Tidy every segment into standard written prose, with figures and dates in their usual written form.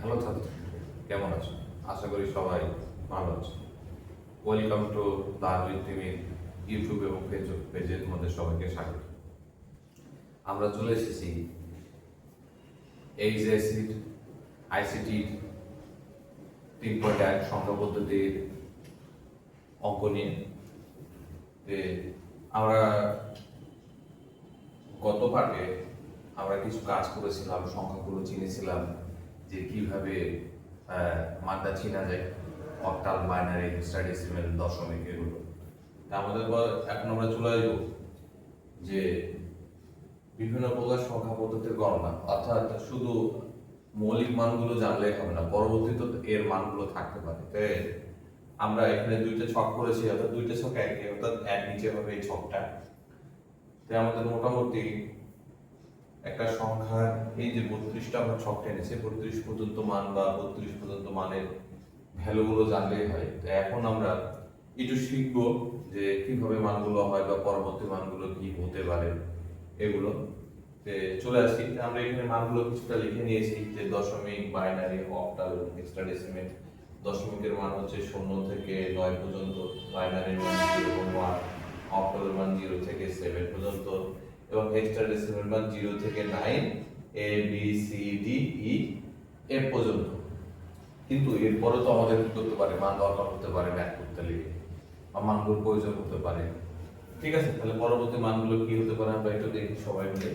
Hello ছাত্র, কেমন আছো? আশা করি সবাই ভালো আছো। ওয়েলকাম টু দ্য টিভির ইউটিউব এবং ফেসবুক পেজে তোমাদের সবাইকে স্বাগত। আমরা চলে এসেছি এইচএসসির আইসিটির 3.1 সংখ্যা পদ্ধতির অঙ্ক নিয়ে। আমরা গত পাঠে আমরা কিছু কাজ করেছিলাম, সংখ্যাগুলো চিনেছিলাম যে কিভাবে মানটা চেনা যায়, অক্টাল, বাইনারি, হেক্সাডেসিমাল, দশমিক, এগুলো। আমাদের এখন আমরা চলে আসবো যে বিভিন্ন প্রকার সংখ্যা পদ্ধতির গণনা, অর্থাৎ শুধু মৌলিক মানগুলো জানলেই হবে না, পরবর্তীতে এর মানগুলো থাকতে পারে। তাই আমরা এখানে দুইটা ছক করেছি, অর্থাৎ দুইটা ছক একই, অর্থাৎ এক নিচে হবে এই ছকটা। তাই আমাদের মোটামুটি একটা সংখ্যার এই যে 32টা আমরা ছক টেনেছি, 32 পর্যন্ত মান বা 32 পর্যন্ত মানের ভ্যালুগুলো জানলেই হয়। তো এখন আমরা একটু শিখবো যে কিভাবে মানগুলো হয় বা পরবর্তী মানগুলো কি হতে পারে এগুলো। চলে আসছি, আমরা এখানে মানগুলো কিছুটা লিখে নিয়েছি যে দশমিক, বাইনারি, অক্টাল, হেক্সাডেসিমাল। দশমিকের মান হচ্ছে 0 থেকে 9 পর্যন্ত, বাইনারির মান 0 এবং 1, অক্টালের মান 0 থেকে 7 পর্যন্ত এবং হেক্সাডেসিমাল মান 0 থেকে 9 A B C D E F পর্যন্ত। কিন্তু এরপরে তো আমাদের কি করতে পারে, মান দরকার হতে পারে ম্যাথ করতে লিখে, বা মানগুলোর প্রয়োজন হতে পারে। ঠিক আছে, তাহলে পরবর্তী মানগুলো কি হতে পারে আমরা একটু দেখি সবাই মিলে।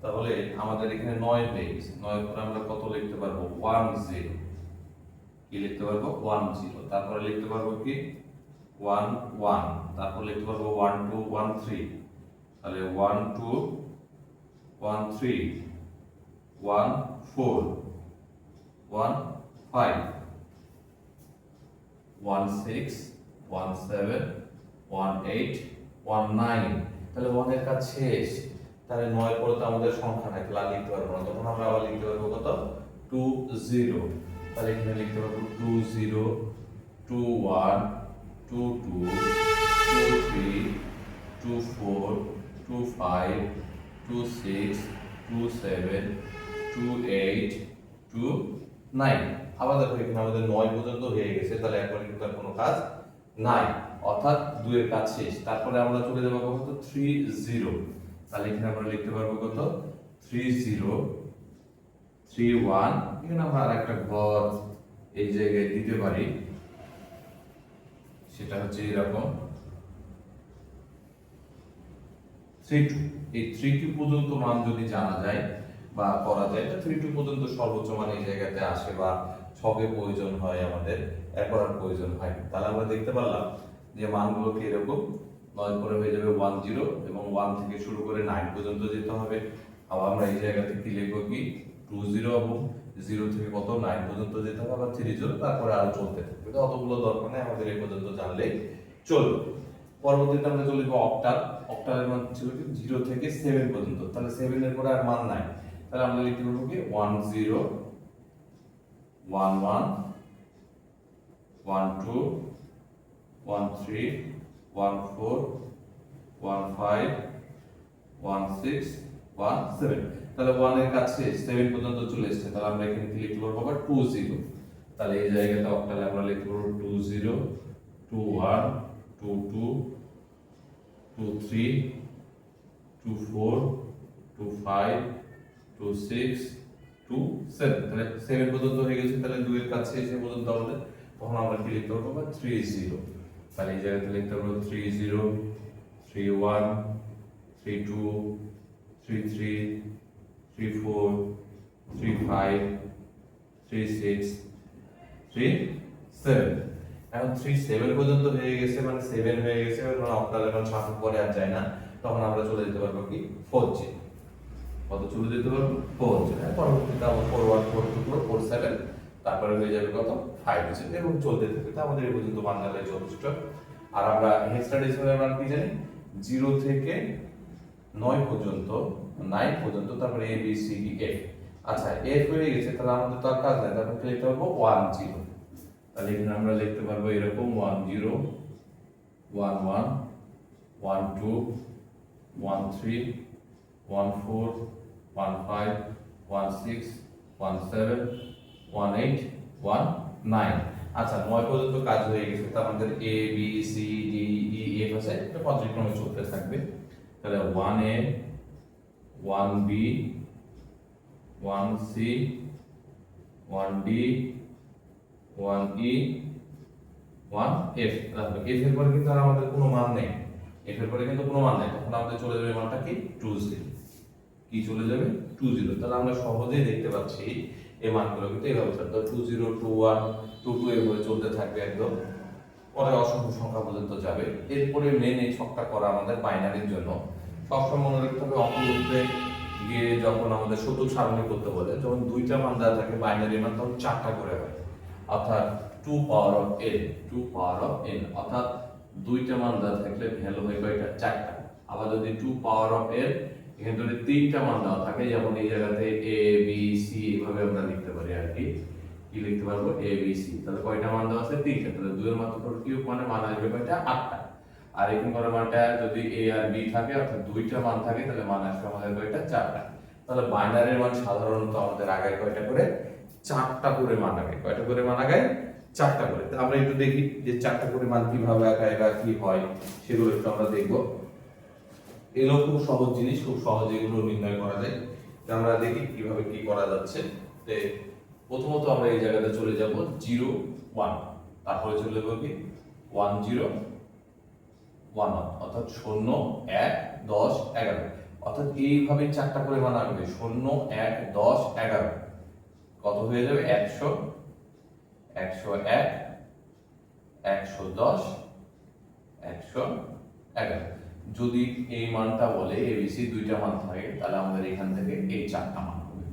তাহলে আমাদের এখানে 9 পেয়ে গেছে, 9 পরে আমরা কত লিখতে পারবো? 10। কি লিখতে পারবো? 10। তারপরে লিখতে পারবো কি 1 তারপর লিখতে পারবো 1 2 1 3। তাহলে 1 2 1 3 1 4 1 5 1 6 1 7 1 8 1 9। তাহলে 1 এর কাজ শেষ। তাহলে 9 পরে তো আমাদের সংখ্যা নাই, তাহলে লিখতে পারবো না, তখন আমরা আবার লিখতে পারবো কত? 20। তাহলে এখানে লিখতে পারবো 20 21 22 23 24 25 26 27 28 29। আবার দেখো এখানে আমাদের 9 পর্যন্ত হয়ে গেছে, তাহলে এখন কিন্তু আর কোনো কাজ নাই, অর্থাৎ 2 এর কাজ শেষ। তারপরে আমরা চলে যাব কত? 30। তাহলে এখানে আমরা লিখতে পারবো কত? 30 31। এখানে আমরা আরেকটা ঘর এই জায়গায় দিতে পারি, সেটা হচ্ছে এরকম 32। এই 32 পর্যন্ত মান যদি জানা যায় বা করা যায়, এটা 32 পর্যন্ত সর্বোচ্চ মান এই জায়গাতে আসে বা ছকে প্রয়োজন হয়, আমাদের এর করার প্রয়োজন হয়। তাহলে আমরা দেখতে পারলাম যে মানগুলো কি এরকম 9 পরে হয়ে যাবে 10 এবং 1 থেকে শুরু করে 9 পর্যন্ত যেতে হবে। আবার আমরা এই জায়গাতে কি লিখবো কি 20 এবং 0 থেকে কত 9 পর্যন্ত যেতে হবে, আবার 30, তারপরে আরো চলতে থাকবে। তো অতগুলো দরকার নেই, আমাদের এই পর্যন্ত জানলেই চলবে। পরবর্তীতে আমরা চলে যাবো অক্টাল। অক্টালের মান ছিল কি 0 থেকে 7 পর্যন্ত। তাহলে 7 এর পরে আর মান নাই, তাহলে আমরা লিখতে পারবো কি 10 11 12 13 14 15 16 17। তাহলে 1 এর কাছে 7 পর্যন্ত চলে এসেছে, তাহলে আমরা এখানে কি লিখতে পারবো? আবার 20। তাহলে এই জায়গাতে অক্টালে আমরা লিখতে পারবো 20 21 22 23 24 25 26 27। তাহলে 7 পর্যন্ত হয়ে গেছে, তাহলে 2 এর কাছে এসে পর্যন্ত আমাদের, তখন আমরা কি লিখতে পারবো? 30। তাহলে এই জায়গাতে লিখতে পারবো 30 31 32 33 34 35 36 37। এখন 37 পর্যন্ত হয়ে গেছে, মানে 7 হয়ে গেছে, মানে অক্টালের মান 7 পরে আর যায় না, তখন আমরা চলে যেতে পারবো কি 4 কত চলে যেতে পারবো? 4 পরবর্তীতে আবার 4 1 4 2 4 4 7, তারপরে হয়ে যাবে কত? 5 এবং চলতে থাকবে। তো আমাদের এই পর্যন্ত মান জানলে যথেষ্ট। আর আমরা হেক্সাডেসিমালের মান কি জানি? 0 থেকে 9 পর্যন্ত, 9 পর্যন্ত, তারপরে এ বি সি ডি এফ। আচ্ছা, এফ হয়ে গেছে, তাহলে আমাদের তো আর কাজ নাই, তারপর কি লিখতে পারবো? 10। তাহলে এখানে আমরা লিখতে পারবো এরকম 10 11 12 13 14 15 16 17 1819। আচ্ছা 9 পর্যন্ত কাজ হয়ে গেছে, তো আমাদের A B C D E F আছে, এটা পর্যায়ক্রমে চলতে থাকবে। তাহলে 1A 1B 1C 1D 1E 1F। F এর পরে কিন্তু আর আমাদের কোনো মান নেই, এফ এর পরে কিন্তু কোনো মান নেই, তখন আমাদের চলে যাবে মানটা কি 20, কি চলে যাবে 20। তাহলে আমরা সহজেই দেখতে পাচ্ছি এই মানগুলো কিন্তু এইভাবে চলবে, 20 21 22 এভাবে চলতে থাকবে একদম, পরে অসংখ্য সংখ্যা পর্যন্ত যাবে। এরপরে মেন এই ছকটা করা আমাদের বাইনারির জন্য সবসময় মনে রাখতে হবে, অঙ্কগুলোতে গিয়ে যখন আমাদের সূচক সারণী করতে বলে, যখন দুইটা মান দেওয়া থাকে বাইনারি মান, তখন 4টা করে হয়, অর্থাৎ 2 power of n, 2 power of n, অর্থাৎ দুইটা মান দেওয়া থাকলে ভ্যালু হয় কয়টা 4টা। আবার যদি 2 পাওয়ার অফ n এখানে যদি 3টা মান দেওয়া থাকে, যেমন এই জায়গাতে a b c এভাবে আমরা লিখতে পারি আর কি লিখতে পারবো a b c, তাহলে কয়টা মান দেওয়া আছে 3টা, তাহলে 2 এর মাত্র কিউব মানে মান আসবে কয়টা 8টা। আর এখানে করে মানটা যদি a আর b থাকে, অর্থাৎ দুইটা মান থাকে, তাহলে মান আসবে আমাদের কয়টা 4টা। তাহলে বাইনারির মান সাধারণত আমাদের আগে কয়টা করে 4টা করে মান আগে, কয়টা করে মান আগে 4টা করে। তো আমরা একটু দেখি যে 4টা করে মান কিভাবে আগায় বা কি হয়, সেগুলো একটু আমরা দেখবো। এগুলো খুব সহজ জিনিস, খুব সহজে এগুলো নির্ণয় করা যায়। আমরা দেখি কিভাবে কি করা যাচ্ছে। প্রথমত আমরা এই জায়গাতে চলে যাব 0 1, তারপরে চলে যাব কি 1 0 1 অর্থাৎ 0 1 10 11, অর্থাৎ এইভাবে 4টা করে মান আসবে 0 1 10 11, কত হয়ে যাবে 100 101 110 111। যদি এই মানটা বলে এবিসি দুইটা মান থাকে, তাহলে আমাদের এখান থেকে এই 4টা মান হবে।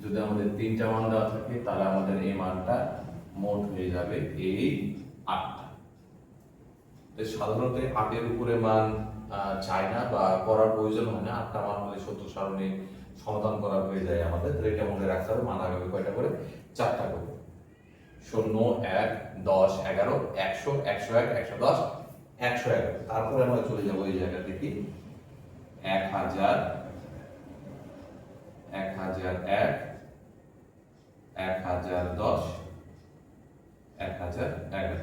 যদি আমাদের 3টা মান দেওয়া থাকে, তাহলে আমাদের এই মানটা মোট হয়ে যাবে এই 8টা। তো সাধারণত 8 এর উপরে মান চাই না বা করার প্রয়োজন হয় না, 8টা মান হলে সূচক সারণী সমাধান করা হয়ে যায় আমাদের। তো এটা মনে রাখতে হবে, মান আগাবে কয়টা করে 4টা করে, 0 1 10 11 100 101 110 111। তারপরে আমরা চলে যাবো এই জায়গা থেকে 1000 1001 1010 1011।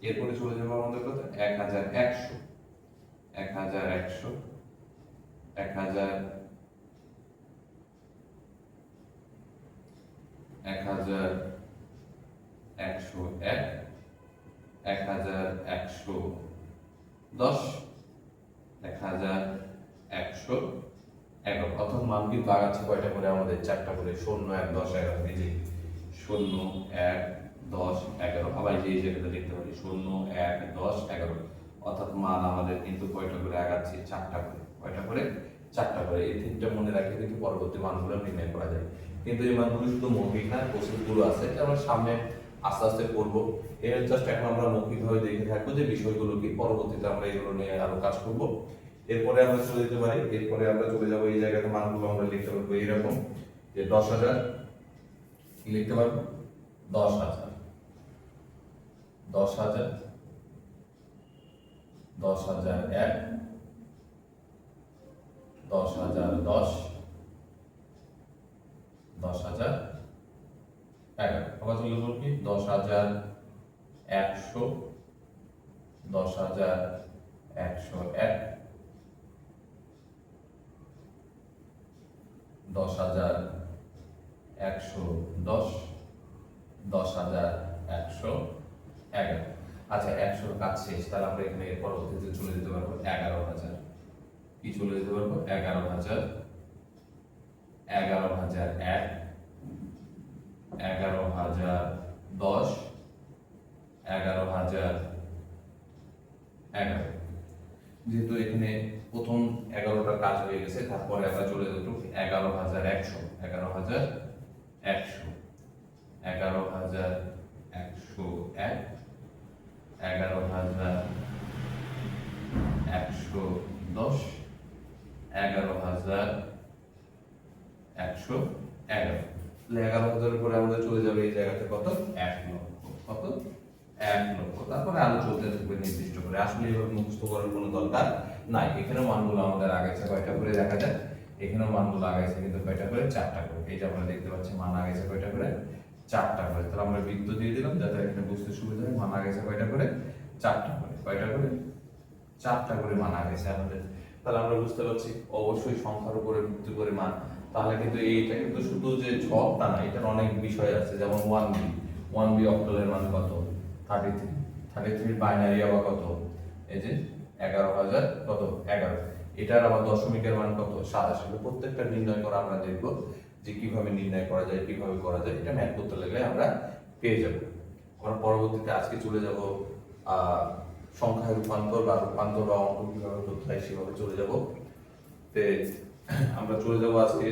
এরপরে চলে যাবো আমাদের কত 1100 1100 1000 1101 1110 1111, অর্থাৎ মান কিন্তু আগাচ্ছে কয়টা করে আমাদের 4টা করে, 0 1 10 11, এই যে 0 1 10 11। আবার এই জায়গাটা দেখতে পারি 0 1 10 11, অর্থাৎ মান আমাদের কিন্তু কয়টা করে আগাচ্ছে 4টা করে, কয়টা করে 4টা করে। এই তিনটা মনে রাখলে কিন্তু পরবর্তী মানগুলো নির্ণয় করা যায়। কিন্তু এই মানগুলো শুধু মৌখিক না, প্রসেসগুলো আছে, এটা আমরা সামনে আস্তে আস্তে করবো। এর জাস্ট এখন আমরা মৌখিকভাবে দেখে থাকবো যে বিষয়গুলো কি, পরবর্তীতে আমরা এগুলো নিয়ে আরো কাজ করব। এরপরে আমরা চলে যেতে পারি, এরপরে আমরা চলে যাবো এই জায়গাতে মানগুলো আমরা লিখতে পারবো এরকম যে 10,000 কি লিখতে পারবো 10,000 10,000 10,001 10,010 10,011। আবার চলে যাবো কি 10,100 10,101 10,110 10,111। আচ্ছা 100 কাজ শেষ, তাহলে আমরা এখানে পরবর্তীতে চলে যেতে পারবো 11,000, কি চলে যেতে পারবো 11,000 11,001 11,010 11,011। যেহেতু এখানে প্রথম 11টার কাজ হয়ে গেছে, তারপরে আমরা চলে যেত 11,100 11,100 11,101 11,110 11,111। 11,000 পরে আমাদের চলে যাবে এই জায়গাতে কত 1 লক্ষ, কত 1 লক্ষ। তারপরে আরো চলতে থাকবে নির্দিষ্ট করে, আসলে এভাবে মুখস্থ করার কোনো দরকার নাই। এখানে মানগুলো আমাদের আগেছে কয়টা করে দেখা যায়, এখানেও মানগুলো আগাইছে কিন্তু কয়টা করে 4টা করে, এই যে আমরা দেখতে পাচ্ছি মান আগাইছে কয়টা করে 4টা করে। তাহলে আমরা বৃত্ত দিয়ে দিলাম যাতে এখানে বুঝতে সুবিধা হয়। মানা গেছে কয়টা করে? 4টা করে। কয়টা করে? 4টা করে মানা গেছে আমাদের। তাহলে আমরা বুঝতে পারছি অবশ্যই সংখ্যার উপরে ভিত্তি করে মান। তাহলে কিন্তু এইটা কিন্তু শুধু যে ছক তা না, এটার অনেক বিষয় আছে। যেমন 1b অক্টালের মান কত? 33। 33 বাইনারি আবার কত? এই যে 11,000 কত? 11। এটার আবার দশমিকের মান কত? 27। প্রত্যেকটা নির্ণয় করা আমরা দেখব যে কিভাবে নির্ণয় করা যায়, কিভাবে করা যায়। এটা ম্যাথ করতে লাগলে আমরা পেয়ে যাব। আমরা পরবর্তীতে আজকে চলে যাব সংখ্যায় রূপান্তর বা অঙ্ক কিভাবে করতে হয় সেভাবে চলে যাব। তে আমরা চলে যাব আজকে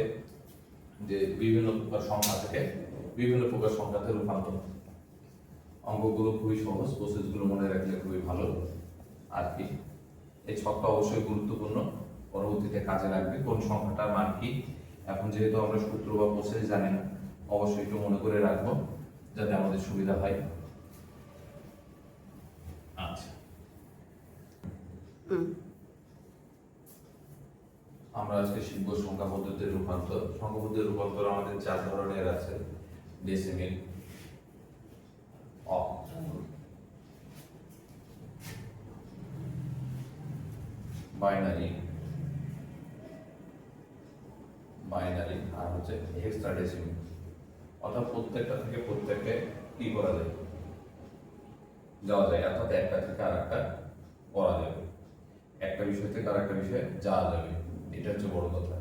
যে বিভিন্ন প্রকার সংখ্যা থেকে বিভিন্ন প্রকার সংখ্যাতে রূপান্তর। অঙ্কগুলো খুবই সহজ, প্রসেসগুলো মনে রাখলে খুবই ভালো। আর কি এই ছকটা অবশ্যই গুরুত্বপূর্ণ, পরবর্তীতে কাজে লাগবে। কোন সংখ্যাটার মান কি, এখন যেহেতু আমরা সূত্র বা প্রসেস জানি না, অবশ্যই একটু মনে করে রাখবো যাতে আমাদের সুবিধা হয়। আচ্ছা, আমরা আজকে শিখব সংখ্যা পদ্ধতির রূপান্তর। সংখ্যা পদ্ধতির রূপান্তর আমাদের 4 ধরনের আছে: ডেসিমেল, অক্টাল, বাইনারি আর হচ্ছে হেক্সাডেসিমেল। অর্থাৎ প্রত্যেকটা থেকে প্রত্যেককে কি করা যায়, যাওয়া যায়। অর্থাৎ একটা থেকে আরেকটা করা যাবে, একটা বিষয় থেকে আরেকটা বিষয়ে যাওয়া যাবে। এটা হচ্ছে বড় কথা।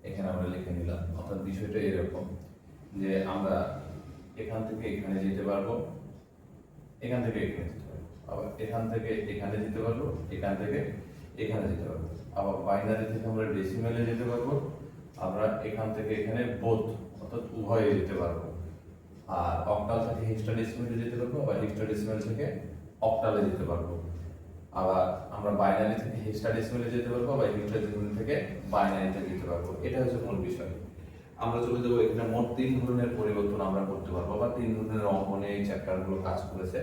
এখানে আমরা লিখে নিলাম। অর্থাৎ বিষয়টা এরকম যে আমরা এখান থেকে এখানে যেতে পারবো, এখান থেকে এখানে যেতে পারবো, আবার এখান থেকে এখানে যেতে পারবো, এখান থেকে এখানে যেতে পারবো। আবার বাইনারি থেকে আমরা ডেসিমেলে যেতে পারবো, আমরা এখান থেকে এখানে বোথ অর্থাৎ উভয়ে যেতে পারবো। আর অক্টাল থেকে হেক্সাডেসিমেলে যেতে পারবো, আবার হেক্সাডেসিমেল থেকে অক্টালে যেতে পারবো। আবার আমরা বাইনারি থেকে হেক্সাডেসিমেলে যেতে পারবো, আবার হেক্সাডেসিমেল থেকে বাইনারিতে যেতে পারবো। এটা হচ্ছে মূল বিষয়। আমরা চলে যাবো এখানে মোট 3 ধরনের পরিবর্তন আমরা করতে পারবো, বা 3 ধরনের অঙ্ক নিয়ে এই চ্যাপ্টারগুলো কাজ করেছে।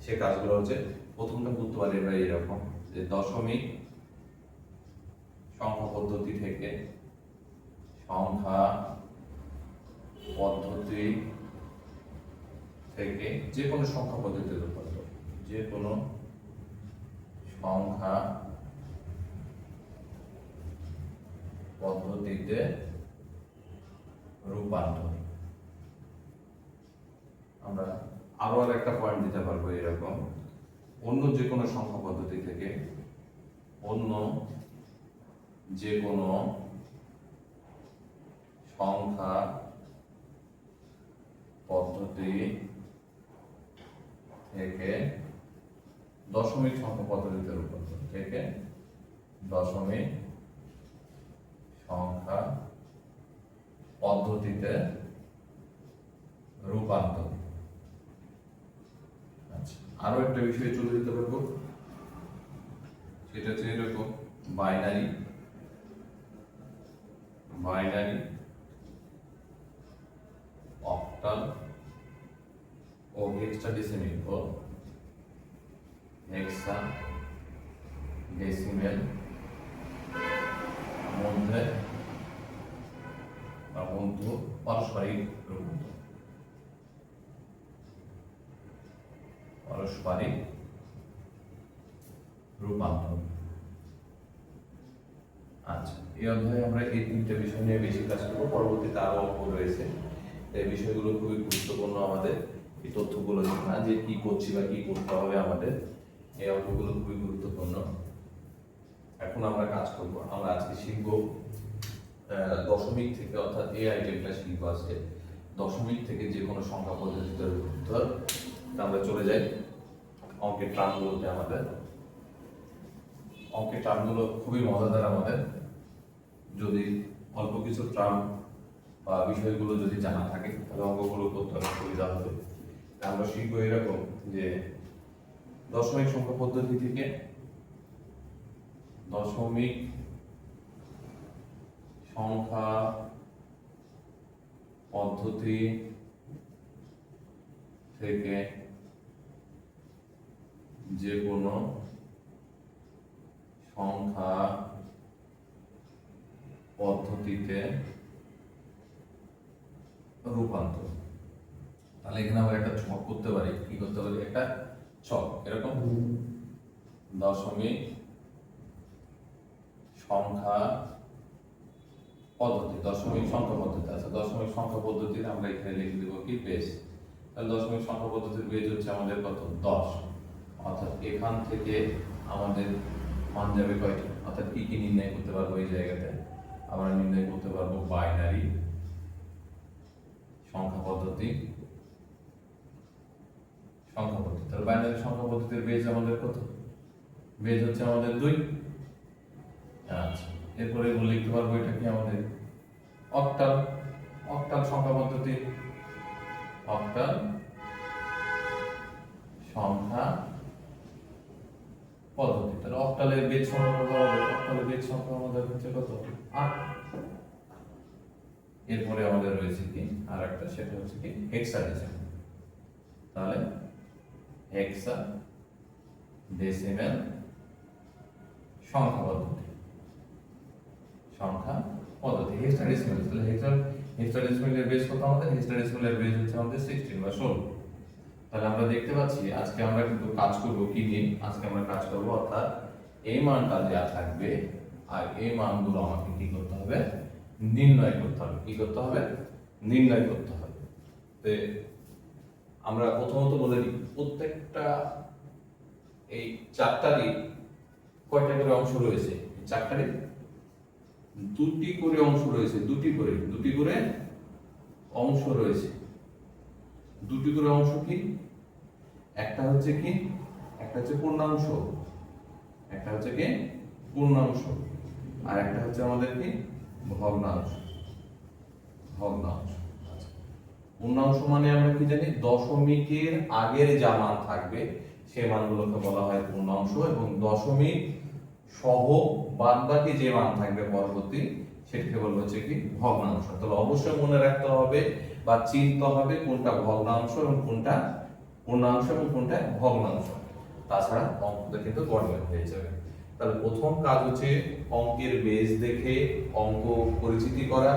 সেই কাজগুলো হচ্ছে, প্রথমটা করতে পারি আমরা এরকম যে দশমিক সংখ্যা পদ্ধতি থেকে সংখ্যা পদ্ধতি থেকে যে কোনো সংখ্যা পদ্ধতিতে রূপান্তর, যে কোনো সংখ্যা পদ্ধতিতে রূপান্তর। আমরা আরো একটা পয়েন্ট দিতে পারবো এরকম, অন্য যে কোনো সংখ্যা পদ্ধতি থেকে, অন্য যে কোনো সংখ্যা পদ্ধতি থেকে দশমিক সংখ্যা পদ্ধতিতে রূপান্তর, থেকে দশমিক সংখ্যা পদ্ধতিতে রূপান্তর। আচ্ছা, আরো একটা বিষয়ে চলে যেতে পারবো, সেটা হচ্ছে এরকম বাইনারি অক্টাল ও হেক্সাডেসিমেল মধ্যে পারস্পরিক রূপান্তর। আচ্ছা, এই অধ্যায়ে আমরা এই 3টে বিষয় নিয়ে বেশি কাজ করবো। পরবর্তীতে আরো অঙ্ক রয়েছে, এই বিষয়গুলো খুবই গুরুত্বপূর্ণ আমাদের। এই তথ্যগুলো জানা, যে কি করছি বা কি করতে হবে আমাদের, এই অঙ্কগুলো খুবই গুরুত্বপূর্ণ। এখন আমরা কাজ করব। আমরা আজকে শিখব দশমিক থেকে, অর্থাৎ এই আইটেমটা শিখবো আজকে দশমিক থেকে যে কোনো সংখ্যা পদ্ধতিতে রূপান্তর। আমরা চলে যাই অঙ্কের টার্মগুলোতে। অঙ্কের টার্মগুলো খুবই মজাদার আমাদের, যদি অল্প কিছু টার্ম বা বিষয়গুলো যদি জানা থাকে তাহলে অঙ্কগুলো করতে অনেক সুবিধা হবে। আমরা শিখবো এরকম যে দশমিক সংখ্যা পদ্ধতি থেকে দশমিক সংখ্যা পদ্ধতি থেকে যে কোনো সংখ্যা পদ্ধতিতে রূপান্তর। তাহলে এখানে আমরা একটা ছক করতে পারি, কি করতে পারি, একটা ছক এরকম দশমিক সংখ্যা পদ্ধতি, দশমিক সংখ্যা পদ্ধতি। আচ্ছা, দশমিক সংখ্যা পদ্ধতির আমরা এখানে লিখে দেবো কি বেস। তাহলে দশমিক সংখ্যা পদ্ধতির বেস হচ্ছে আমাদের কত, 10। অর্থাৎ এখান থেকে আমাদের মান যাবে কয়টি, অর্থাৎ কি কি নির্ণয় করতে পারবো এই জায়গাতে, আমরা নির্ণয় করতে পারবো বাইনারি সংখ্যা পদ্ধতি, সংখ্যা পদ্ধতি। তাহলে বাইনারি সংখ্যা পদ্ধতির বেস আমাদের কত, বেস হচ্ছে আমাদের 2। আচ্ছা, এরপরে লিখতে পারবো এটা কি আমাদের অক্টাল, অক্টাল সংখ্যা পদ্ধতি, অক্টাল সংখ্যা পদ্ধতি। তাহলে অক্টালের বেজ সংখ্যা কত হবে, অক্টালের বেজ সংখ্যা আমাদের হচ্ছে কত, 8। এরপরে আমাদের রয়েছে কি আর একটা, সেটা হচ্ছে কি হেক্সাডেসিমাল। তাহলে হেক্সাডেসিমাল সংখ্যা পদ্ধতি, সংখ্যা পদ্ধতি হেক্সাডেসিমাল। তাহলে হেক্সাডেসিমালের বেস কত আমাদের, হেক্সাডেসিমালের বেস হচ্ছে আমাদের 16 বা 16। তাহলে আমরা দেখতে পাচ্ছি আজকে আমরা কিন্তু কাজ করব কি নিয়ে, আজকে আমরা কাজ করব অর্থাৎ এই মানটা দেওয়া থাকবে আর এই মানগুলো আমাকে কি করতে হবে, নির্ণয় করতে হবে। কি করতে হবে, নির্ণয় করতে হবে। তো আমরা প্রথমত বলে দিই, প্রত্যেকটা এই চারটারই কয়টা করে অংশ রয়েছে, চারটারই দুটি করে অংশ রয়েছে, দুটি করে অংশ রয়েছে। দুটি করে অংশ কি, একটা হচ্ছে কি, একটা হচ্ছে পূর্ণাংশ, একটা হচ্ছে কি পূর্ণাংশ, আর একটা হচ্ছে আমাদের কি ভগ্নাংশ, ভগ্নাংশ। আচ্ছা, পূর্ণাংশ মানে আমরা কি জানি, দশমিকের আগের যা মান থাকবে সেই মানগুলোকে বলা হয় পূর্ণাংশ, এবং দশমিক সহ বাদবাকি যে মান থাকবে পরবর্তী সেটাকে বলবো হচ্ছে কি ভগ্নাংশ। তাহলে অবশ্যই মনে রাখতে হবে বা চিনতে হবে কোনটা ভগ্নাংশ এবং কোনটা পূর্ণাংশ এবং কোনটা ভগ্নাংশ, তাছাড়া অঙ্কটা কিন্তু গড়বড় হয়ে যাবে। তাহলে প্রথম কাজ হচ্ছে অঙ্কের বেস দেখে অঙ্ক পরিচিতি করা,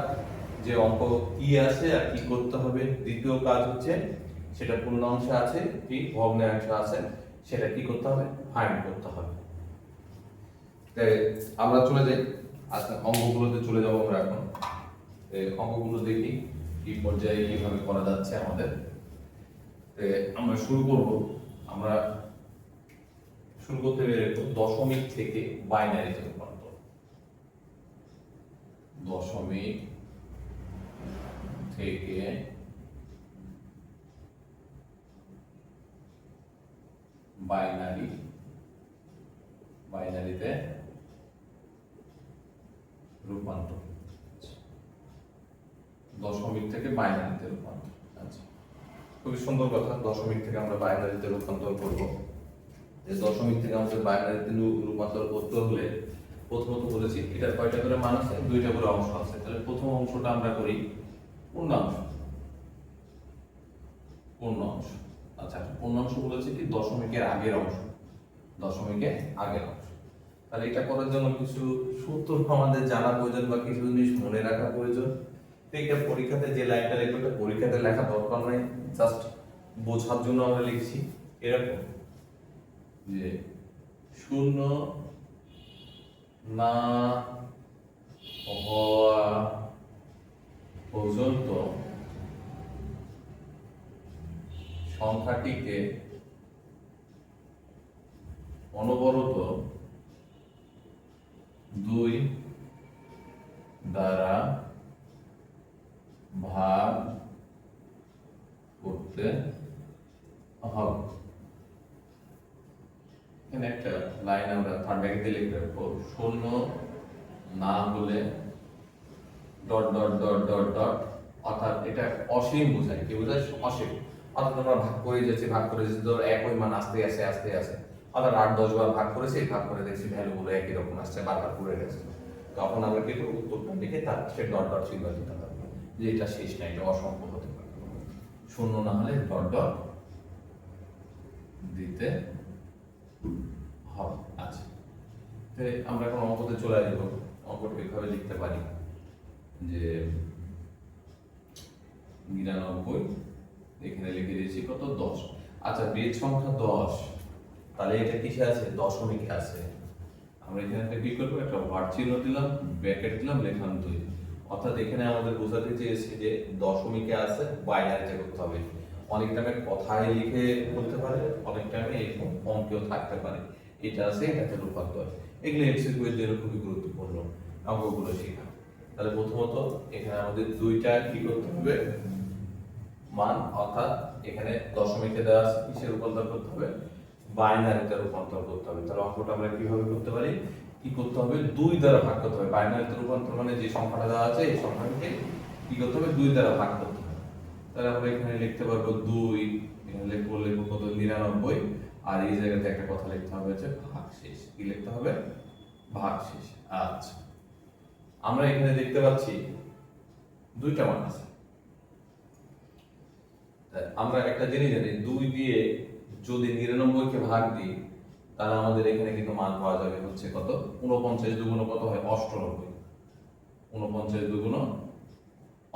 যে অঙ্ক কি আছে আর কি করতে হবে। দ্বিতীয় কাজ হচ্ছে সেটা পূর্ণাংশে আছে কি ভগ্নাংশে আছে সেটা কি করতে হবে, ফাইন্ড করতে হবে। তাই আমরা চলে যাই, আজকে অঙ্কগুলোতে চলে যাবো আমরা এখন। অঙ্কগুলো দেখি কি পর্যায়ে কিভাবে করা যাচ্ছে আমাদের। আমরা শুরু করব, আমরা শুরু করতে পেরেছি দশমিক থেকে বাইনারিতে রূপান্তর। দশমিক থেকে বাইনারি, বাইনারিতে রূপান্তর, দশমিক থেকে বাইনারিতে রূপান্তর। আচ্ছা, খুবই সুন্দর কথা, দশমিক থেকে আমরা বাইনারিতে রূপান্তর করব। দশমিক থেকে আমাদের বাইনারিতে রূপান্তর করতে হলে প্রথমত বলেছি এটার কয়টা করে মান আছে, দুইটা করে অংশ আছে। তাহলে প্রথম অংশটা আমরা করি পূর্ণাংশ, পূর্ণাংশ। আচ্ছা, পূর্ণাংশ বলেছি কি দশমিকের আগের অংশ, দশমিকের আগের অংশ। তাহলে এটা করার জন্য কিছু সূত্র আমাদের জানা প্রয়োজন বা কিছু জিনিস মনে রাখা প্রয়োজন। এটা পরীক্ষাতে যে লাইনটা লিখবো এটা পরীক্ষাতে লেখা দরকার নাই, জাস্ট বোঝার জন্য আমরা লিখছি। এরকম যে শূন্য না হওয়া পর্যন্ত সংখ্যাটিকে অনবরত 2 দ্বারা ভাগ করতে হবে। এখানে একটা লাইন আমরা থার্ড ব্র্যাকেটে লিখে রাখবো, শূন্য না হলে dot dot dot dot dot, অর্থাৎ এটা অসীম বোঝায়। কি বোঝায়, অসীম। অর্থাৎ আমরা ভাগ করে যাচ্ছি, ভাগ করে যাচ্ছি, ধর একই মান আসতে আসে আসতে আসে, অর্থাৎ 8-10 বার ভাগ করেছি, ভাগ করে দেখছি ভ্যালুগুলো একই রকম আসছে, বারবার করে গেছে। তখন আমরা কি করবো, উত্তরটা লিখে তার সে ডট ডট চিহ্ন দিতে হবে, যে এটা শেষ না, এটা অসম্ভব হতে পারে। শূন্য না হলে ডট ডট দিতে হবে। আচ্ছা, আমরা এখন অঙ্কতে চলে আসবো। অঙ্কটা এভাবে লিখতে পারি যে 99 এখানে লিখে দিয়েছি কত 10। আচ্ছা বেজ সংখ্যা 10, তাহলে এটা কিসে আছে? দশমিকে আছে। আমরা এখানে একটা কি করবো, একটা ওয়ার্ড চিহ্ন দিলাম, ব্র্যাকেট দিলাম, লিখলাম 2। অর্থাৎ এখানে আমাদের বোঝাতে চেয়েছে যে দশমিকে আছে, বাইনারিতে করতে হবে। অনেক টাইমে কথায় লিখে বলতে পারে, অনেক টাইমে এরকম অঙ্কেও থাকতে পারে। এটা আছে, এটাতে রূপান্তর। এগুলো এমসিকিউ এর জন্য খুবই গুরুত্বপূর্ণ অঙ্কগুলো শেখা। তাহলে প্রথমত এখানে আমাদের দুইটা কি করতে হবে, মান, অর্থাৎ এখানে দশমিকে দেওয়া আছে, কিসে রূপান্তর করতে হবে? বাইনারিতে রূপান্তর করতে হবে। তাহলে অঙ্কটা আমরা কিভাবে করতে পারি? কি করতে হবে? 2 দ্বারা ভাগ করতে হবে। বাইনারিতে রূপান্তর মানে যে সংখ্যাটা দেওয়া আছে এই সংখ্যাটাকে কি করতে হবে? 2 দ্বারা ভাগ করতে হবে। তাহলে আমরা এখানে লিখতে পারবো 2, এখানে লিখবো কত? 99। আর এই জায়গাতে একটা কথা লিখতে হবে হচ্ছে ভাগশেষ। কি লিখতে হবে? ভাগশেষ। আচ্ছা, আমরা এখানে দেখতে পাচ্ছি দুইটা মান আছে। আমরা একটা জিনিস জানি, 2 দিয়ে যদি 99 কে ভাগ দিই তাহলে আমাদের এখানে কিন্তু মান পাওয়া যাবে হচ্ছে কত? 49 দুগুণ কত হয়? 98। 49 দুগুণ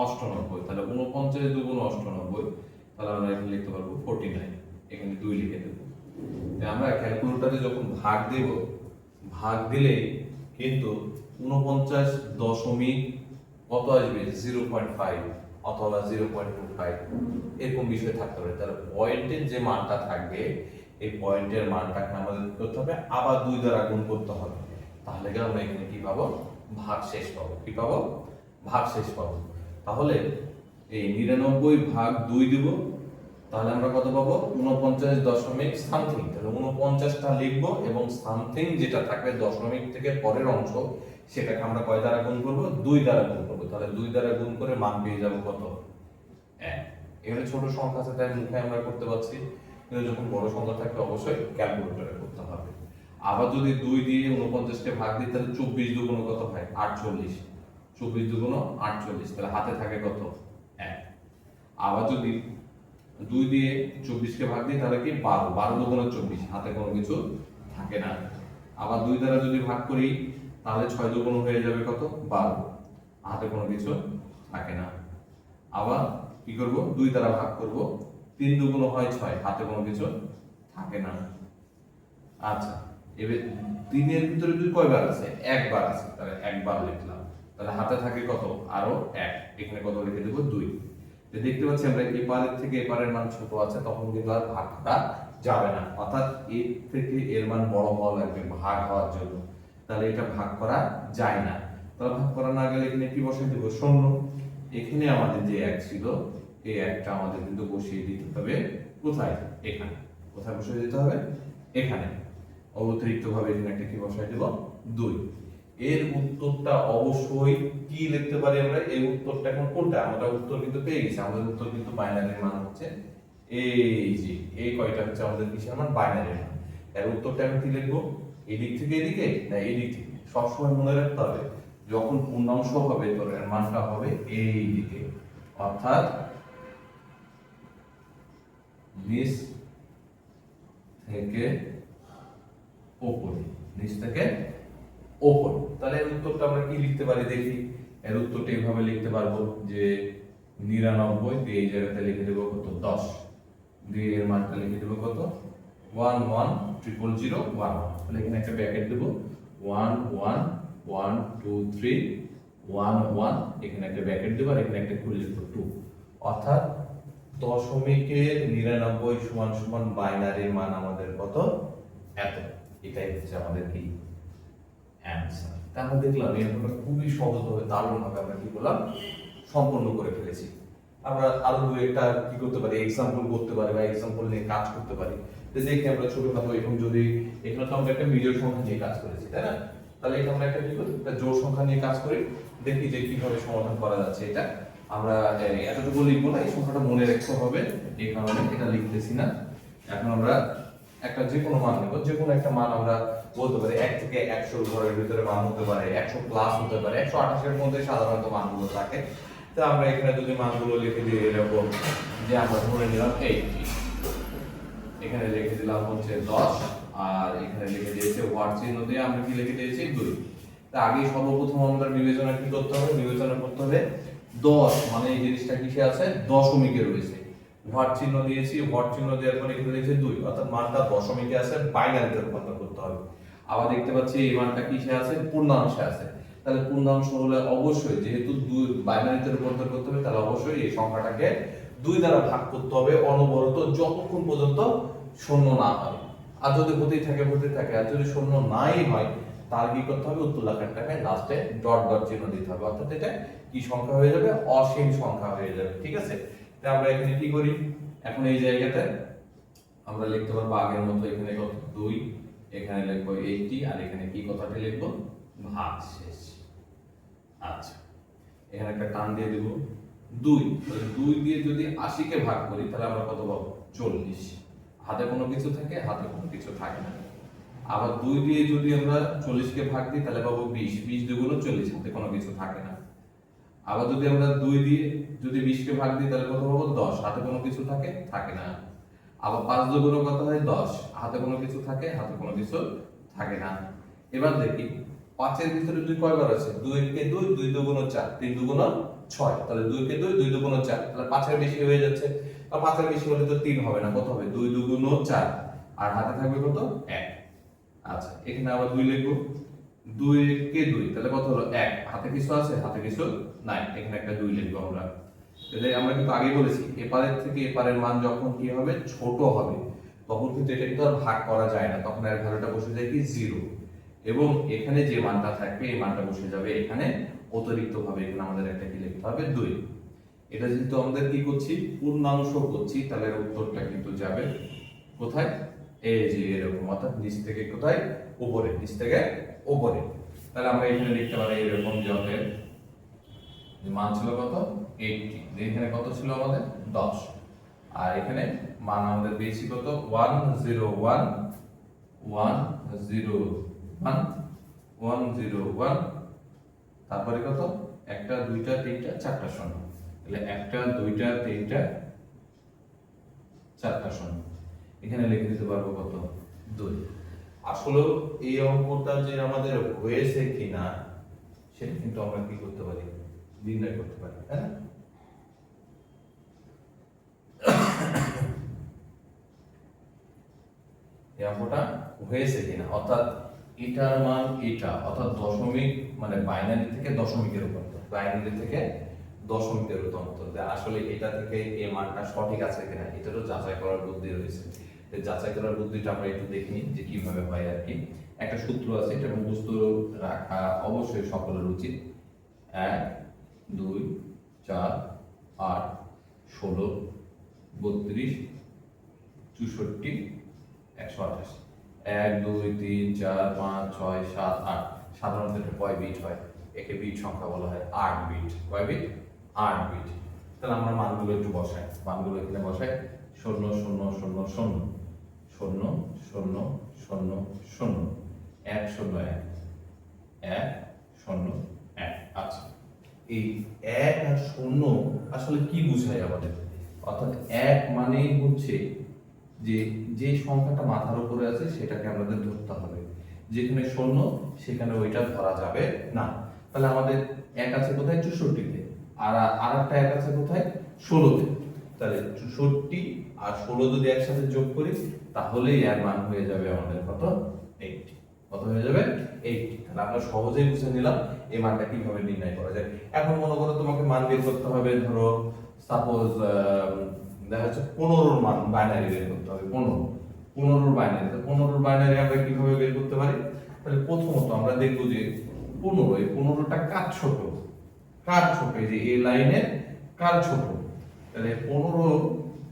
98। তাহলে 49 দুগুণ 98, তাহলে আমরা এখানে লিখতে পারবো 49। এখানে 2 লিখে দেব। আমরা ক্যালকুলেটরে যখন ভাগ দেব, ভাগ দিলে কিন্তু 49 দশমিক কত আসবে? 0.5 অথবা 0.25 এরকম বিষয় থাকতে পারে। তাহলে পয়েন্টের যে মানটা থাকবে এই পয়েন্টের মানটাকে আমাদের কি করতে হবে? আবার 2 দ্বারা গুণ করতে হবে। তাহলে আমরা এখানে কি পাবো? ভাগশেষ পাবো। কি পাবো? ভাগশেষ পাবো। তাহলে এই 99 ভাগ 2 দিব, তাহলে আমরা কত পাবো? 49 দশমিক সামথিং। তাহলে 49টা লিখবো এবং সামথিং যেটা থাকবে দশমিক থেকে পরের অংশ সেটাকে আমরা কয় দ্বারা গুণ করব? 2 দ্বারা গুণ করব। তাহলে 2 দ্বারা গুণ করে মান পেয়ে যাব কত? 1। এখানে ছোট সংখ্যা আছে তাই মুখে আমরা করতে পারছি, কিন্তু যখন বড় সংখ্যা থাকবে অবশ্যই ক্যালকুলেটরে করতে হবে। আবার যদি 2 দিয়ে 49 কে ভাগ দিই তাহলে 24 দুগুণ কত হয়? 48। 24 দুগুণ 48, তাহলে হাতে থাকে কত? 1। আবার যদি 2 দিয়ে 24 কে ভাগ দিই তাহলে কি? 12। 12 দুগুণ 24, হাতে কোনো কিছু থাকে না। আবার 2 দ্বারা যদি ভাগ করি তাহলে 6 দুগুণ হয়ে যাবে কত? 12, হাতে কোনো কিছু থাকে না। আবার কি করব? 2 দ্বারা ভাগ করব, 3 দুগুণ হয় 6, হাতে কোনো কিছু থাকে না। আচ্ছা, এবার 3 এর ভিতরে 2 কয়বার আছে? একবার আছে, তাহলে একবার লিখলাম। তাহলে হাতে থাকে কত? আরো 1। এখানে কত লিখে দেব? 2। তো দেখতে পাচ্ছি আমরা এপারের থেকে এপারের মান ছোট আছে, তখন কিন্তু আর ভাগ করা যাবে না। অর্থাৎ এর থেকে এর মান বড় হওয়া লাগবে ভাগ হওয়ার জন্য। তাহলে এটা ভাগ করা যায় না। তাহলে ভাগ করা না গেলে এখানে কি বসিয়ে দেব? 0। এখানে আমাদের যে 1 ছিল এই 1টা আমাদের কিন্তু বসিয়ে দিতে হবে কোথায়? এখানে। কোথায় বসিয়ে দিতে হবে? এখানে। অতিরিক্ত ভাবে এখানে একটা কি বসাই দেব? 2। এর উত্তরটা অবশ্যই কি লিখতে পারি আমরা? এই উত্তরটা এখন কোনটা? আমরা উত্তর কিন্তু পেয়ে গেছি। আমাদের উত্তর কিন্তু বাইনারির মান হচ্ছে এই যে এই কয়টা হচ্ছে আমাদের কিসের মান? বাইনারির মান। এর উত্তরটা আমি কি লিখবো? এদিক থেকে এদিকে না এদিক থেকে? সবসময় মনে রাখতে হবে যখন পূর্ণাংশ হবে তোর এর মানটা হবে এই দিকে, অর্থাৎ নিচ থেকে উপরে, নিচ থেকে উপরে। তাহলে এর উত্তরটা আমরা কি লিখতে পারি দেখি? এর উত্তরটা এইভাবে লিখতে পারবো যে 99 দিয়ে এই জায়গাতে লিখে দেবো কত? 10 দিয়ে এর মানটা লিখে দেবো কত? 110001। তাহলে এখানে একটা ব্র্যাকেট দেবো 1 1 1 2 3 1 1, এখানে একটা ব্র্যাকেট দেবো আর এখানে একটা খুলে লিখবো 2। অর্থাৎ দশমিকের 99 সমান সমান বাইনারির মান আমাদের কত? এত। এটাই হচ্ছে আমাদের কি অ্যানসার। তাহলে দেখলাম এরকম খুবই সহজভাবে দারুণভাবে আমরা কি বললাম সম্পূর্ণ করে ফেলেছি। আমরা আরো দু একটা কি করতে পারি? এক্সাম্পল করতে পারি বা এক্সাম্পল নিয়ে কাজ করতে পারি। তো দেখি আমরা ছোটখাটো এরকম যদি এখানে তো আমরা একটা বিজোড় সংখ্যা নিয়ে কাজ করেছি, তাই না? তাহলে এখানে আমরা একটা কি করি? একটা জোড় সংখ্যা নিয়ে কাজ করি, দেখি যে কিভাবে সমাধান করা যাচ্ছে। এটা আমরা এতটুকু লিখবো না, এই সংখ্যাটা মনে রাখতে হবে, এই কারণে এটা লিখতেছি না। এখন আমরা একটা যে কোনো মান নেব, যে কোনো একটা মান আমরা বলতে পারি 1 থেকে 100 ঘরের ভিতরে মান হতে পারে, 100 প্লাস হতে পারে, 128 এর মধ্যে সাধারণত মানগুলো থাকে। তো আমরা এখানে যদি মানগুলো লিখে দিই এরকম যে আমরা ধরে নিলাম 80, এখানে লিখে দিলাম হচ্ছে 10 আর এখানে লিখে দিয়েছে ওয়ার্ড চিহ্ন দিয়ে আমরা কি লিখে দিয়েছি 2। তা আগে সর্বপ্রথম আমরা বিবেচনা কি করতে হবে? বিবেচনা করতে হবে 10 মানে এই জিনিসটা কিসে আছে? দশমিকে রয়েছে। হোয়াট চিহ্ন দিয়েছি, হোয়াট চিহ্ন দেওয়ার পরে এখানে লিখেছি 2, অর্থাৎ মানটা দশমিকে আছে, বাইনারিতে রূপান্তর করতে হবে। আবার দেখতে পাচ্ছি এই মানটা কিসে আছে, পূর্ণাংশে আছে। তাহলে পূর্ণাংশ হলে অবশ্যই যেহেতু 2 বাইনারিতে রূপান্তর করতে হবে, তাহলে অবশ্যই এই সংখ্যাটাকে 2 দ্বারা ভাগ করতে হবে অনবরত, যতক্ষণ পর্যন্ত শূন্য না হয়। আর যদি হতেই থাকে, আর যদি শূন্য নাই হয়, তার কি করতে হবে, উত্তর লেখাটাকে লাস্টে ডট ডট চিহ্ন দিতে হবে, অর্থাৎ এটা কি সংখ্যা হয়ে যাবে, অসীম সংখ্যা হয়ে যাবে। ঠিক আছে, তাহলে আমরা এখানে কি করি, এখন এই জায়গাতে আমরা লিখতে পারবো আগের মতো, এখানে কত 2, এখানে লিখবো 80, আর এখানে কি কথাটা লিখবো, ভাগ শেষ। আচ্ছা, এখানে একটা টান দিয়ে দেব 2, তাহলে 2 দিয়ে যদি 80 কে ভাগ করি তাহলে আমরা কত পাবো, 40। হাতে কোনো কিছু থাকে, হাতে কোনো কিছু থাকে না। আবার 2 দিয়ে যদি আমরা 40 কে ভাগ দিই তাহলে পাবো 20, 20 দুগুণ 40, হাতে কোনো কিছু থাকে না। আবার যদি আমরা 2 দিয়ে যদি 20 কে ভাগ দিই তাহলে কত পাবো, 10, হাতে কোনো কিছু থাকে না। আবার 5 দুগুণ কত হয়, 10, হাতে কোনো কিছু থাকে, হাতে কোনো কিছু থাকে না। এবার দেখি 5 এর ভিতরে 2 কয়বার আছে, 2 কে 2, 2 দুগুণ 4, 3 দুগুণ 6, তাহলে 2 কে 2, 2 দুগুণ 4, তাহলে 5 এর বেশি হয়ে যাচ্ছে। আর 5 এর বেশি হলে তো 3 হবে না, কত হবে, 2 দুগুণ 4, আর হাতে থাকবে কত, 1। আচ্ছা, এখানে আবার 2 লিখবো, 2 কে 2, তাহলে কত হলো, 1, হাতে কিছু আছে, হাতে কিছু নাই, এখানে একটা 2 লিখবো আমরা। তাহলে আমরা কিন্তু আগেই বলেছি এপারের থেকে এপারের মান যখন কি হবে, ছোট হবে, তখন কিন্তু এটা কিন্তু আর ভাগ করা যায় না, তখন এর ভ্যালুটা বসে যায় কি 0, এবং এখানে যে মানটা থাকবে এই মানটা বসে যাবে এখানে অতিরিক্ত ভাবে, এখানে আমাদের একটা কি লিখতে হবে, 2। এটা যেহেতু আমাদের কি করছি, পূর্ণাংশ করছি, তাহলে এর উত্তরটা কিন্তু যাবে কোথায়, এই যে এরকম, অর্থাৎ নিচ থেকে কোথায়, উপরে, নিচ থেকে উপরে। তাহলে আমরা এখানে লিখতে পারি এরকম যে আমাদের মান ছিল কত, 80, এখানে কত ছিল আমাদের 10, আর এখানে মান আমাদের পেয়েছি কত, 101, 101, 101, তারপরে কত, একটা, দুইটা, তিনটা, চারটা শূন্য, তাহলে একটা, দুইটা, তিনটা, চারটা শূন্য, এখানে লিখে দিতে পারবো কত, 2। আসলে এই অঙ্কটা যে আমাদের হয়েছে কিনা সেটা কিন্তু আমরা কি করতে পারি, নির্ণয় করতে পারি, তাই না? এই অঙ্কটা হয়েছে কিনা, অর্থাৎ এটার মান এটা, অর্থাৎ দশমিক মানে বাইনারি থেকে দশমিকের রূপান্তর, বাইনারি থেকে দশমিকের রূপান্তর, আসলে এটা থেকে এই মানটা সঠিক আছে কিনা এটারও যাচাই করার বুদ্ধি রয়েছে। যাচাই করার বুদ্ধিটা আমরা একটু দেখিনি যে কিভাবে হয় আর কি। একটা সূত্র আছে, এটা মুখস্থ রাখা অবশ্যই সকলের উচিত। 1, 2, 4, 8, 16, 32, 64, 128। 1, 2, 3, 4, 5, 6, 7, 8। সাধারণত এটা কয় বিট হয়, একে বিট সংখ্যা বলা হয়, 8 বিট। কয় বিট, 8 বিট। তাহলে আমরা মানগুলো একটু বসাই, মানগুলো এখানে বসাই, 0 0 0 0 0 0 0 0 1 0 1 1 0 1। আচ্ছা, এই 1 আর 0 আসলে কি বোঝায় আমাদের, অর্থাৎ 1 মানেই হচ্ছে যে যে সংখ্যাটা মাথার উপরে আছে সেটাকে আমাদের ধরতে হবে, যেখানে 0 সেখানে ওইটা ধরা যাবে না। তাহলে আমাদের 1 আছে কোথায়, 64-তে, আর আরেকটা 1 আছে কোথায়, 16-তে। তাহলে 64 আর 16 যদি একসাথে যোগ করি তাহলেই এর মান হয়ে যাবে আমাদের কত, 80। কত হয়ে যাবে, 80। তাহলে আমরা সহজেই বুঝে নিলাম এই মানটা কিভাবে নির্ণয় করা যায়। এখন মনে করো তোমাকে মান বের করতে হবে, ধরো সাপোজ দেখা যাচ্ছে 15-র মান বাইনারি বের করতে হবে, 15-র বাইনারি। তো 15-র বাইনারি আমরা কিভাবে বের করতে পারি, তাহলে প্রথমত আমরা দেখব যে 15, এই 15টা কার ছোট, কার ছোট, এই যে এই লাইনের কার ছোট। তাহলে 15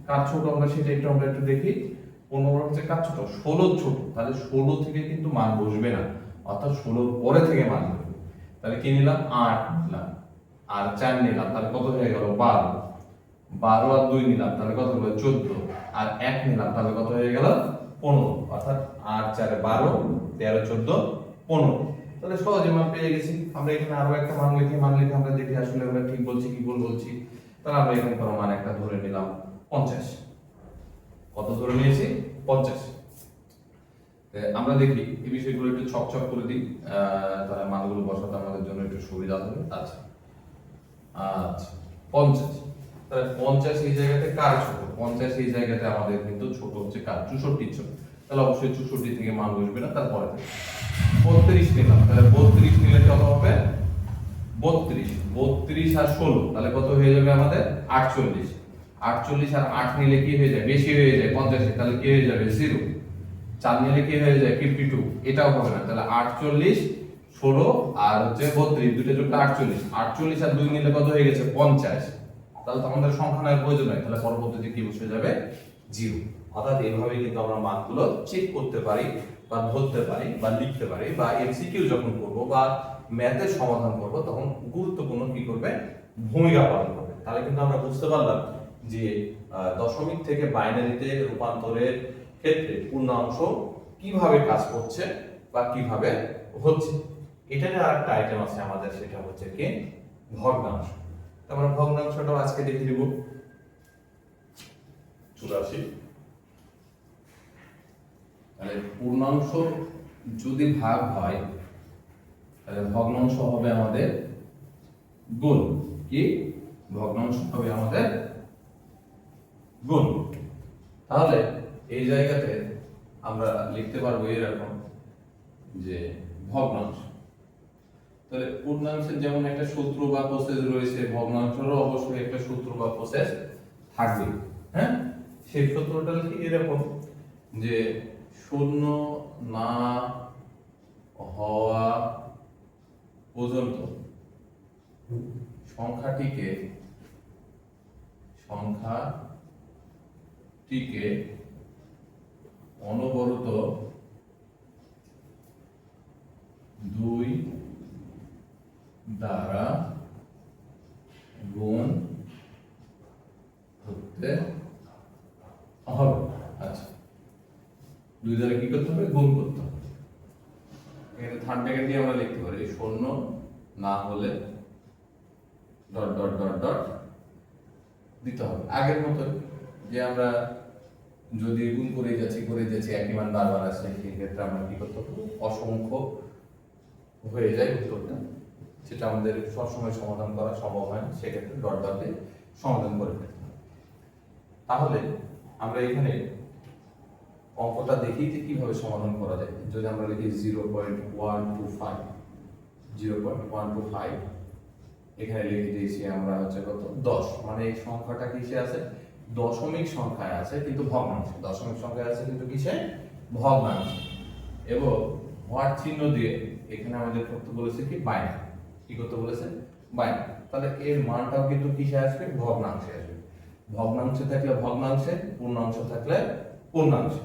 কার ছোট আমরা সেটা একটু দেখি। 15 হচ্ছে কার ছোট, 16 ছোট। তাহলে 16 থেকে কিন্তু মান বসবে না, অর্থাৎ 16 পরে থেকে মান বসবে। তাহলে কি নিলাম, 8 নিলাম, আর 4 নিলাম, তাহলে কত হয়ে গেল, 12। 12 আর 2 নিলাম, তাহলে কত হলো, 14। আর 1 নিলাম, তাহলে কত হয়ে গেল, 15। অর্থাৎ 8 4 12, 13 14 15। তাহলে সহজে মান পেয়ে গেছি। আমরা এখানে আরো একটা মান লিখে আমরা দেখি আসলে আমরা ঠিক বলছি কি ভুল বলছি। তাহলে আমরা এখানে কোনো মান একটা ধরে নিলাম 50। কত ধরে নিয়েছি, 50। আমরা দেখি এই বিষয়গুলো একটু ছক করে দিই, তাহলে মানগুলো বসাতে আমাদের জন্য একটু সুবিধা হবে। আচ্ছা আচ্ছা 50। তাহলে 50 এই জায়গাতে কার ছোট? 50 এই জায়গাতে আমাদের কিন্তু ছোট হচ্ছে কার? 64 ছোট। তাহলে অবশ্যই 64 থেকে মান বসবে না, তারপরে 32 নিলাম। তাহলে 32 নিলে কত হবে? 32 32 আর 16 তাহলে কত হয়ে যাবে আমাদের? 48 48 আর 8 নিলে কি হয়ে যায়? বেশি হয়ে যায় 50 তাহলে কি হয়ে যাবে? 0 4 নিলে কি হয়ে যায়? 52 এটাও হবে না। তাহলে 48 16 আর হচ্ছে 32 দুটো যোগ 48 48 আর 2 নিলে কত হয়ে গেছে? 50। তাহলে তো আমাদের সংখ্যা নেওয়ার প্রয়োজন নাই, তাহলে পরবর্তীতে কি বসে যাবে? 0। অর্থাৎ এইভাবে কিন্তু আমরা মানগুলো চেক করতে পারি বা ধরতে পারি বা লিখতে পারি, বা এমসিকিউ যখন করব বা ম্যাথের সমাধান করব তখন গুরুত্বপূর্ণ কি করবে? ভূমিকা পালন করবে। তাহলে কিন্তু আমরা বুঝতে পারলাম যে দশমিক থেকে বাইনারিতে রূপান্তরের ক্ষেত্রে পূর্ণাংশ কিভাবে কাজ করছে বা কিভাবে হচ্ছে। এটার আরেকটা আইটেম আছে আমাদের, সেটা হচ্ছে কি ভগ্নাংশ। আমরা ভগ্নাংশটাও আজকে দেখে দিব। 84 তাহলে পূর্ণাংশ যদি ভাগ হয় তাহলে ভগ্নাংশ হবে আমাদের গুণ। কি ভগ্নাংশ হবে আমাদের গুণ। তাহলে এই জায়গাতে আমরা লিখতে পারবো এরকম যে ভগ্নাংশ। তাহলে পূর্ণাংশের যেমন একটা সূত্র বা প্রসেস রয়েছে, ভগ্নাংশেরও অবশ্যই একটা সূত্র বা প্রসেস থাকবে। হ্যাঁ, সেই সূত্রটা কি এরকম যে শূন্য না হওয়া পর্যন্ত সংখ্যাটিকে অনবরত 2 দ্বারা গুণ করতে হবে। আচ্ছা, 2 দ্বারা কি করতে হবে? গুণ করতে হবে। এখানে থার্ড ব্র্যাকেট দিয়ে আমরা লিখতে পারি শূন্য না হলে ডট ডট ডট ডট দিতে হবে। আগের মতো যে আমরা যদি গুণ করে যাচ্ছি একই মান বারবার আসছে, সেই ক্ষেত্রে আমরা কি করতে হবে? অসংখ্য হয়ে যায় উত্তরটা, সেটা আমাদের সবসময় সমাধান করা সম্ভব হয় না, সেক্ষেত্রে ডট ডট দিয়ে সমাধান করে ফেলতে হবে। তাহলে আমরা এখানে অঙ্কটা দেখি যে কিভাবে সমাধান করা যায়। যদি আমরা লিখি 0.125 এখানে লিখে দিয়েছি আমরা হচ্ছে কত? 10। মানে এই সংখ্যাটা কিসে আছে? দশমিক সংখ্যায় আছে কিন্তু ভগ্নাংশে। দশমিক সংখ্যায় আছে কিন্তু কিসে? ভগ্নাংশে। এবং হর চিহ্ন দিয়ে এখানে আমাদের করতে বলেছে কি? বাইনারি। কি করতে বলেছে? বাইনারি। তাহলে এর মানটাও কিন্তু কিসে আসবে? ভগ্নাংশে আসবে। ভগ্নাংশে থাকলে ভগ্নাংশে, পূর্ণাংশ থাকলে পূর্ণাংশে।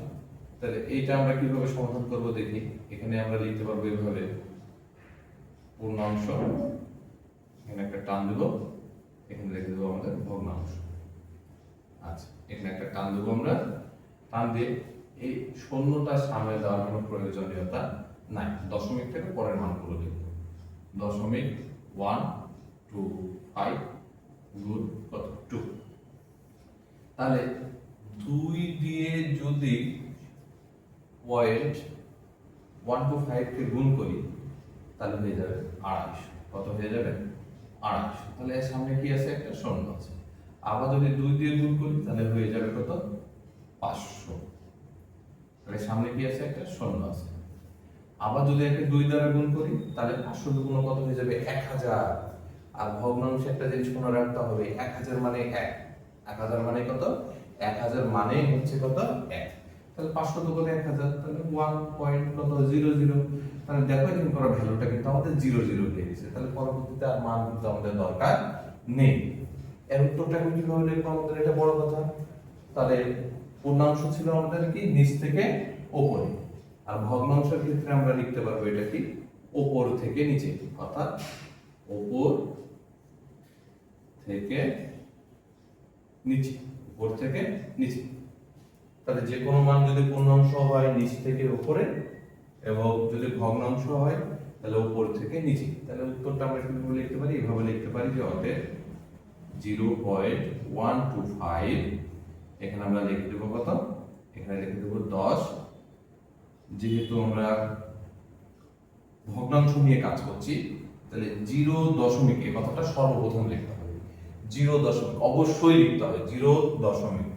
তাহলে এইটা আমরা কিভাবে সমাধান করব দেখি। এখানে আমরা লিখতে পারবো এইভাবে পূর্ণাংশ, এখানে একটা টান দেব, এখানে লিখে দেবো আমাদের ভগ্নাংশ। আচ্ছা, এখানে একটা টান দেবো আমরা, টান দিয়ে এই শূন্যটা সামনে দেওয়ার কোনো প্রয়োজনীয়তা নাই। দশমিক থেকে পরের মানগুলো লিখব। 0.125 গুণ কত? 2। তাহলে 2 দিয়ে যদি 0.125 কে গুণ করি তাহলে হয়ে যাবে 250। কত হয়ে যাবে? 250। তাহলে এর সামনে কি আছে? একটা শূন্য আছে। আবার যদি 2 দিয়ে গুণ করি তাহলে হয়ে যাবে কত? 500। তাহলে সামনে কি আছে? একটা শূন্য আছে। আবার যদি একে 2 দ্বারা গুণ করি তাহলে 500 দুগুণ কত হয়ে যাবে? 1000। আর ভগ্নাংশে একটা জিনিস মনে রাখতে হবে, 1000 মানে 1। 1000 মানে কত? 1000 মানে হচ্ছে কত? 1। তাহলে 500 দুগুণে 1000, তাহলে 1.00। তাহলে দেখো এখানে করা ভ্যালুটা কিন্তু আমাদের 00 হয়ে গেছে। তাহলে পরবর্তীতে আর মান কিন্তু আমাদের দরকার নেই। এর উত্তরটা আমি কিভাবে লিখবো? আমাদের এটা বড় কথা। তাহলে পূর্ণাংশ ছিল আমাদের কি? নিচ থেকে উপরে। আর ভগ্নাংশের ক্ষেত্রে আমরা লিখতে পারবো এটা কি? উপর থেকে নিচে, অর্থাৎ উপর থেকে নিচে, উপর থেকে নিচে। তাহলে যে কোনো মান যদি পূর্ণাংশ হয় নিচ থেকে উপরে, এবং যদি ভগ্নাংশ হয় তাহলে উপর থেকে নিচে। তাহলে উত্তরটা আমরা কিভাবে লিখতে পারি? এভাবে লিখতে পারি যে অতএব 0.125, এখানে আমরা লিখে দেবো কত? এখানে লিখে দেবো 10। যেহেতু আমরা ভগ্নাংশ নিয়ে কাজ করছি তাহলে 0 দশমিকে কথাটা সর্বপ্রথম লিখতে হবে। জিরো দশমিক অবশ্যই লিখতে হবে, জিরো দশমিক,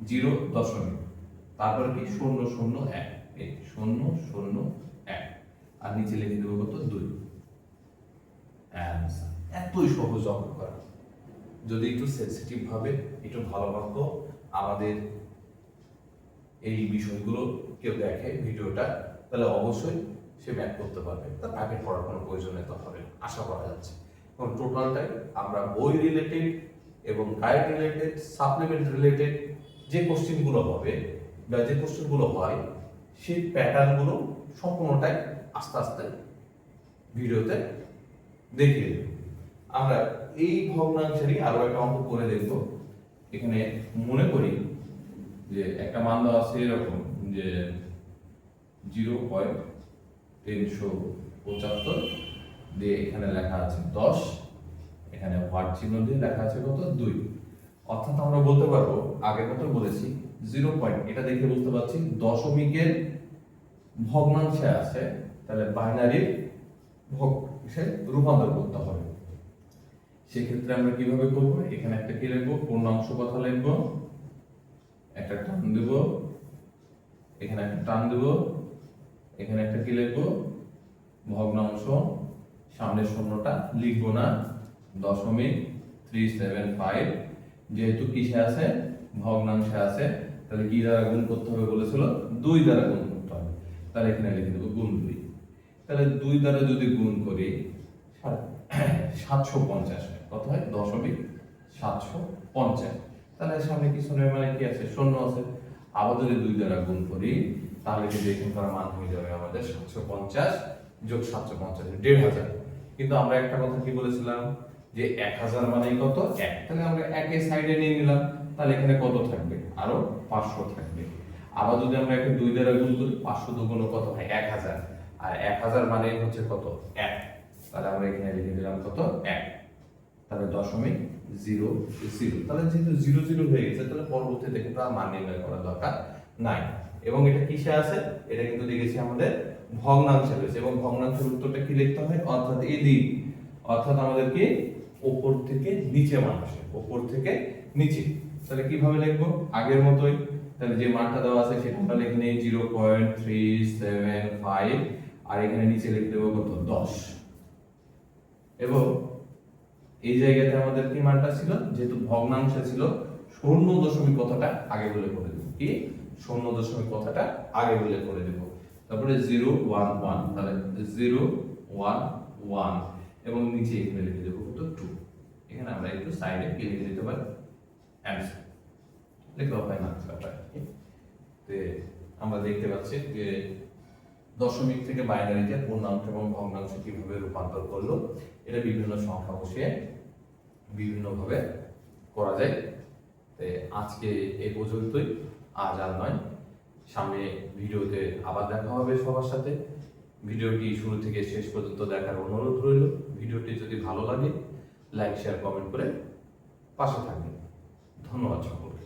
জিরো দশমিক, তারপরে কি 001, এই 001, আর নিচে লিখে দেবো কত 2। অ্যান্সার। এতই সহজ অঙ্ক করা। যদি একটু সেনসিটিভ ভাবে একটু ভালো মতো আমাদের এই বিষয়গুলো কেউ দেখে ভিডিওটা, তাহলে অবশ্যই সে ম্যাথ করতে পারবে, তার প্যাকেট পড়ার কোনো প্রয়োজনীয়তা হবে না, আশা করা যাচ্ছে। এবং টোটালটাই আমরা বই রিলেটেড এবং গাইড রিলেটেড, সাপ্লিমেন্ট রিলেটেড যে কোশ্চেনগুলো হবে বা যে কোশ্চেনগুলো হয় সেই প্যাটার্নগুলো সম্পূর্ণটাই আস্তে আস্তে ভিডিওতে দেখিয়ে দেব। আমরা এই ভগ্নাংশেরই আরো একটা অঙ্ক করে দেখব। এখানে মনে করি যে একটা মান দেওয়া আছে এরকম যে 0.375 দিয়ে এখানে লেখা আছে 10, এখানে ওয়াট চিহ্ন দিয়ে লেখা আছে কত 2। অর্থাৎ আমরা বলতে পারবো, আগের মতো বলেছি 0 পয়েন্ট, এটা দেখে বুঝতে পারছি দশমিকের ভগ্নাংশে আছে, তাহলে বাইনারির ভগ্নাংশে রূপান্তর করতে হবে। সেক্ষেত্রে আমরা কিভাবে করব, এখানে একটা কি লিখবো, পূর্ণাংশ কথা লিখবো, একটা টান দেব, এখানে একটা টান দেব, এখানে একটা কি লিখবো, ভগ্নাংশ, সামনে শূন্যটা লিখবো না, 0.375, যেহেতু কিসে আছে, ভগ্নাংশে আছে, তাহলে কি দ্বারা গুণ করতে হবে বলেছিল, 2 দ্বারা গুণ করতে হবে, তাহলে এখানে লিখে দেবো গুণ 2। তাহলে 2 দ্বারা যদি গুণ করি 750, কত হয় 0.750, তাহলে সামনে কিছু নেই, মানে কি আছে, শূন্য আছে। আবার যদি 2 দ্বারা গুণ করি তাহলে কিন্তু এখানকার মান হয়ে যাবে আমাদের 750 যোগ 750, 1500। কিন্তু আমরা একটা কথা কি বলেছিলাম যে 1000 মানে কত 1, তাহলে আমরা 1 এর সাইডে নিয়ে নিলাম, তাহলে এখানে কত থাকবে, আরো 500 থাকবে। আবার যদি আমরা একে 2 দ্বারা গুণ করি, 500 দুগুণ কত হয় 1000, আর 1000 মানে হচ্ছে কত 1, তাহলে আমরা এখানে লিখে দিলাম কত 1, তাহলে 0.00, তাহলে যেহেতু 00 হয়ে গেছে, তাহলে পরবর্তীতে কিন্তু আর মান নির্ণয় করার দরকার নাই। এবং এটা কিসে আছে, এটা কিন্তু দেখেছি আমাদের ভগ্নাংশে রয়েছে, এবং ভগ্নাংশের উত্তরটা কি লিখতে হয়, অর্থাৎ এদিক, অর্থাৎ আমাদের কি উপর থেকে নিচে মান আসে, উপর থেকে নিচে। তাহলে কিভাবে লিখবো, আগের মতোই, তাহলে যে মানটা দেওয়া আছে সেটা আমরা লিখে নেই 0.375, আর এখানে নিচে লিখে দেবো কত 10। এবং এই জায়গাতে আমাদের কি মানটা ছিল, যেহেতু ভগ্নাংশে ছিল, শূন্য দশমিক কথাটা আগে বলে করে দেব, কি শূন্য দশমিক কথাটা আগে বলে করে দেব। তারপরে 0.11, তাহলে 0.11, এবং নিচে এখানে লিখে দেবো কত 2। এখানে আমরা একটু সাইডে কি লিখে দিতে পারি, অ্যানসার লিখতে হয় না ব্যাপারটা। তো আমরা দেখতে পাচ্ছি যে দশমিক থেকে বাইনারিতে পূর্ণাংশ এবং ভগ্নাংশ কিভাবে রূপান্তর করলো, এটা বিভিন্ন সংখ্যা বসিয়ে বিভিন্নভাবে করা যায়। তো আজকে এই পর্যন্তই, আজ আর নয়, সামনে ভিডিওতে আবার দেখা হবে সবার সাথে। ভিডিওটি শুরু থেকে শেষ পর্যন্ত দেখার অনুরোধ রইল। ভিডিওটি যদি ভালো লাগে লাইক, শেয়ার, কমেন্ট করে পাশে থাকবেন। ধন্যবাদ সকলকে।